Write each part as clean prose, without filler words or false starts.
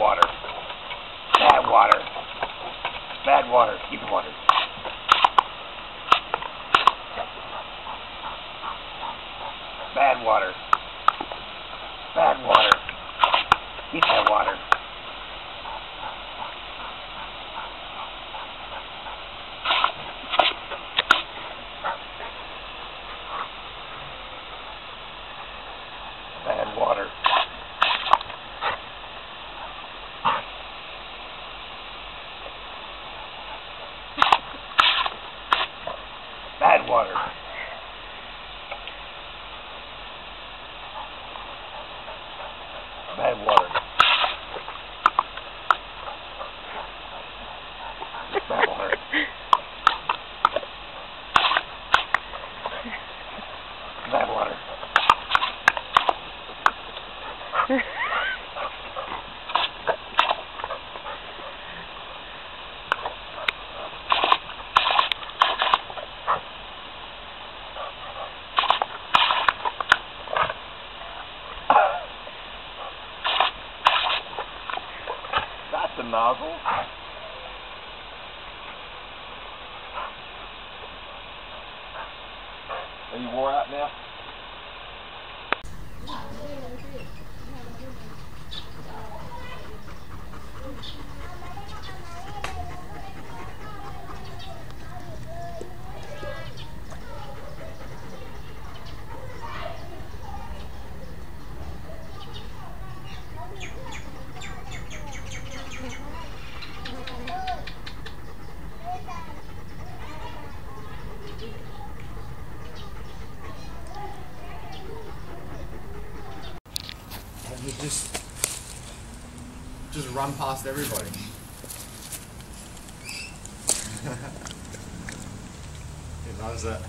water. Bad water. Bad water. Keep the water. Bad water. Bad water. Keep that water. Bad water. Bad water. Bad water. Bad water. Bad water. That's a nozzle. Are you wore out now? You just run past everybody. He loves it.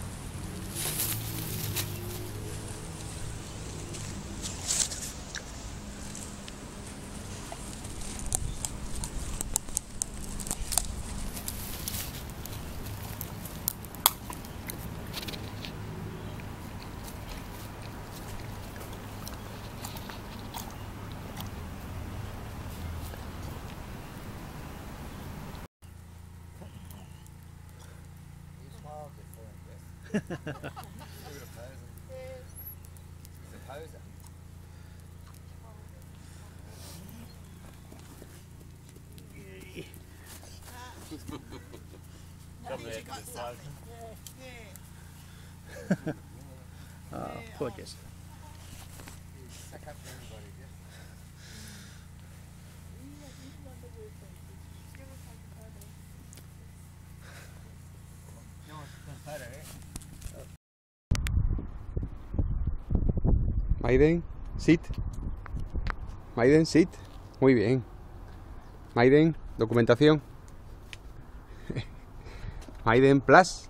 He's a poser. Poor Jess. Maiden, sit. Maiden, sit. Muy bien. Maiden, documentación. Maiden, plus.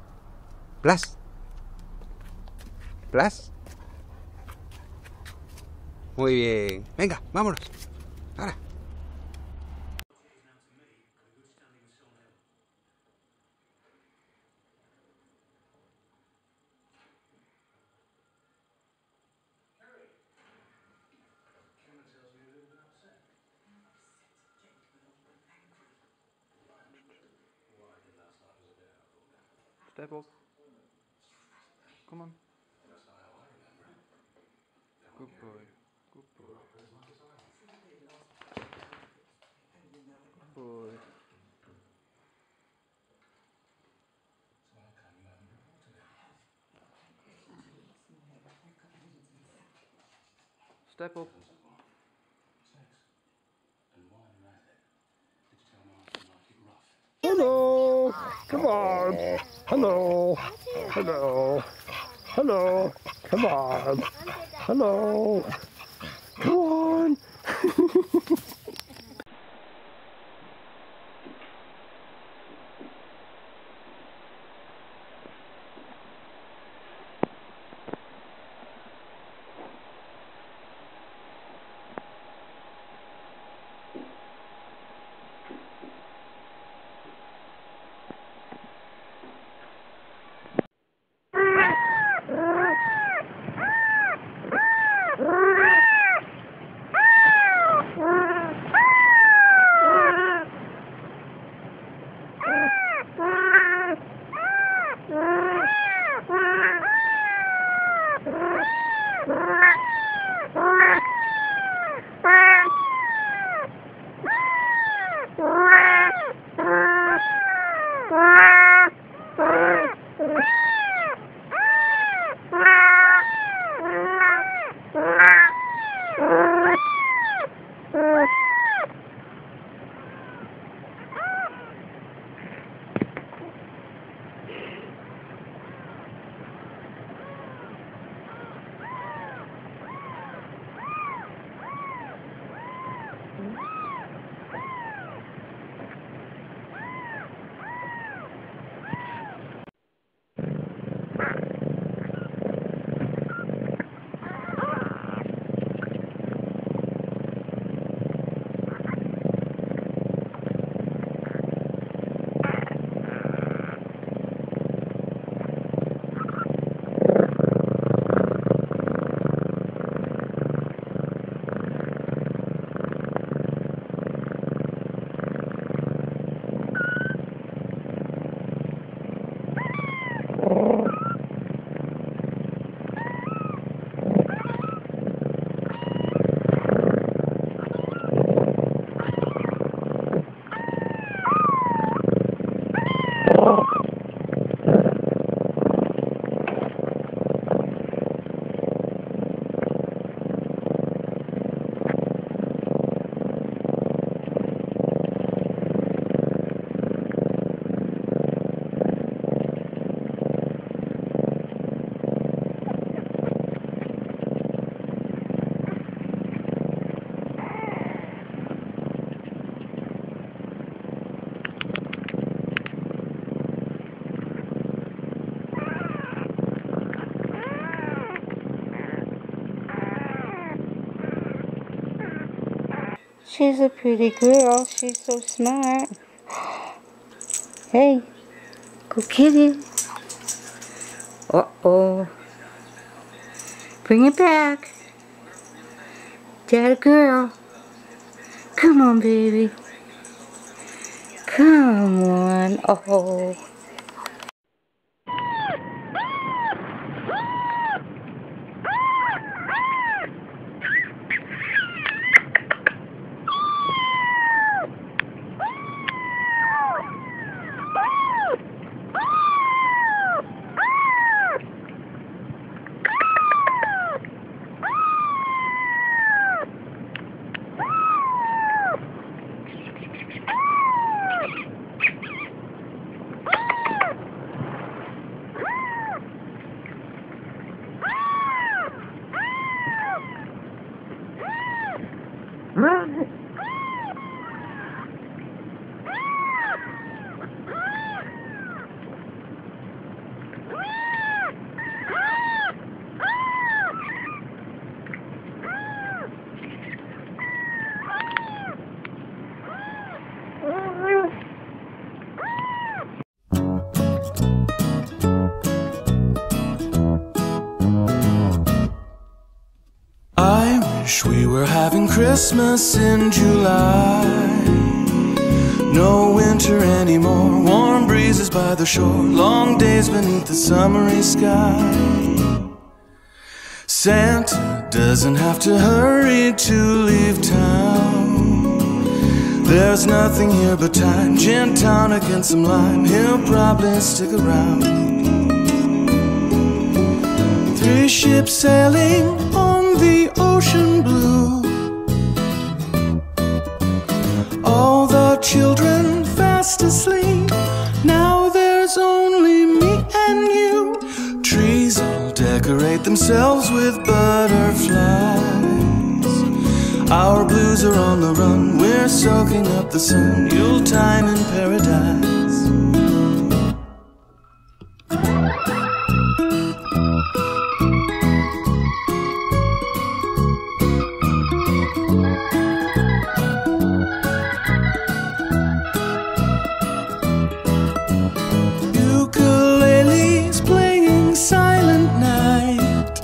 Plus. Plus. Muy bien. Venga, vámonos. Ahora. Step up. Come on. Good boy. Good boy. Good boy. Step up. Hello, come on. Hello, hello, hello, come on. Hello, come on. She's a pretty girl. She's so smart. Hey, go get it. Uh-oh. Bring it back. That girl. Come on, baby. Come on. Oh. Wish we were having Christmas in July. No winter anymore, warm breezes by the shore, long days beneath the summery sky. Santa doesn't have to hurry to leave town. There's nothing here but time, gin tonic and some lime. He'll probably stick around. 3 ships sailing on the ocean blue. All the children fast asleep. Now there's only me and you. Trees all decorate themselves with butterflies. Our blues are on the run, we're soaking up the sun. Yuletime in paradise. Ukuleles playing Silent Night.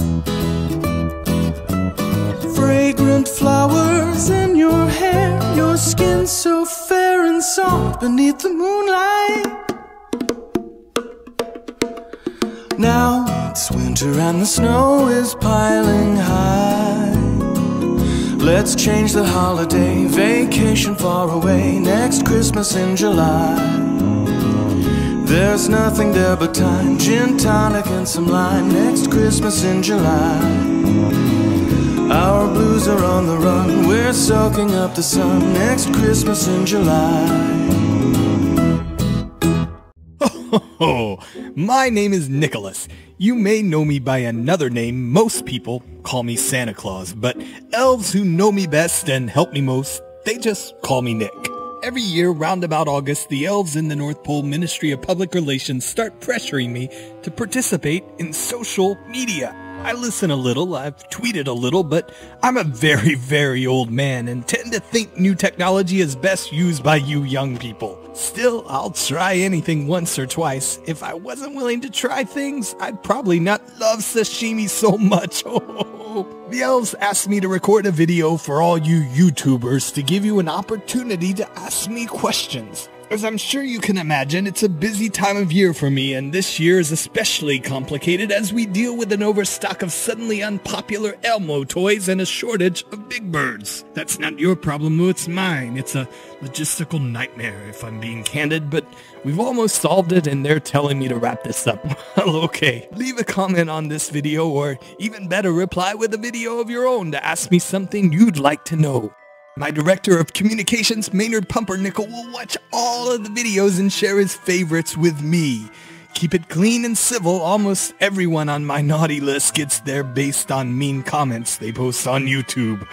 Fragrant flowers in your hair, your skin so fair and soft beneath the moonlight. Now it's winter and the snow is piling high. Let's change the holiday, vacation far away, next Christmas in July. There's nothing there but time, gin tonic and some lime, next Christmas in July. Our blues are on the run, we're soaking up the sun, next Christmas in July. Oh, my name is Nicholas. You may know me by another name. Most people call me Santa Claus, but elves who know me best and help me most, they just call me Nick. Every year, round about August, the elves in the North Pole Ministry of Public Relations start pressuring me to participate in social media. I listen a little, I've tweeted a little, but I'm a very, very old man and tend to think new technology is best used by you young people. Still, I'll try anything once or twice. If I wasn't willing to try things, I'd probably not love sashimi so much. The elves asked me to record a video for all you YouTubers to give you an opportunity to ask me questions. As I'm sure you can imagine, it's a busy time of year for me, and this year is especially complicated as we deal with an overstock of suddenly unpopular Elmo toys and a shortage of Big Birds. That's not your problem, it's mine. It's a logistical nightmare, if I'm being candid, but we've almost solved it, and they're telling me to wrap this up. Well, okay. Leave a comment on this video, or even better, reply with a video of your own to ask me something you'd like to know. My Director of Communications, Maynard Pumpernickel, will watch all of the videos and share his favorites with me. Keep it clean and civil. Almost everyone on my naughty list gets there based on mean comments they post on YouTube.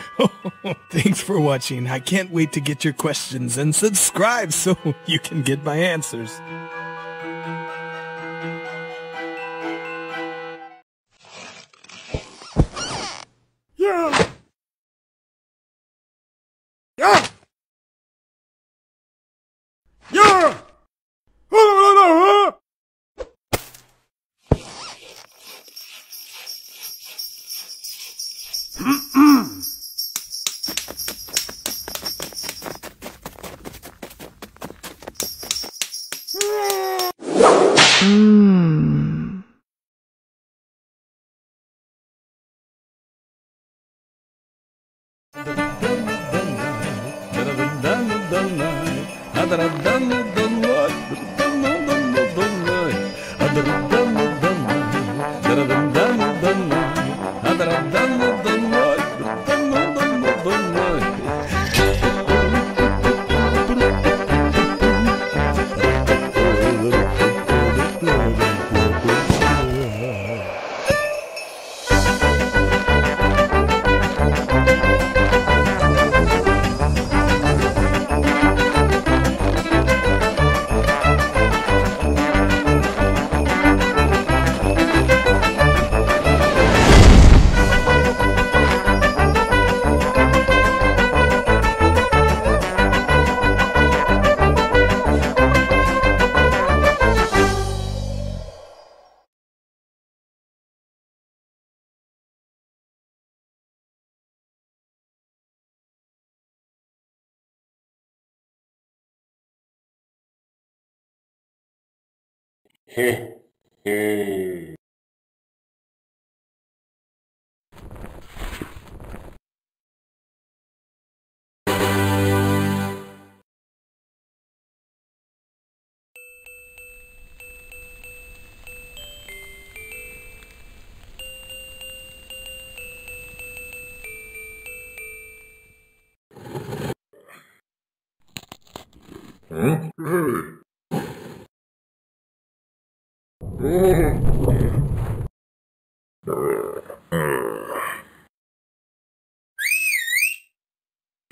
Thanks for watching. I can't wait to get your questions, and subscribe so you can get my answers. Yeah! Yeah!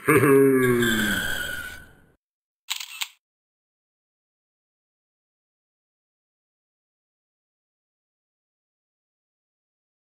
Hehe.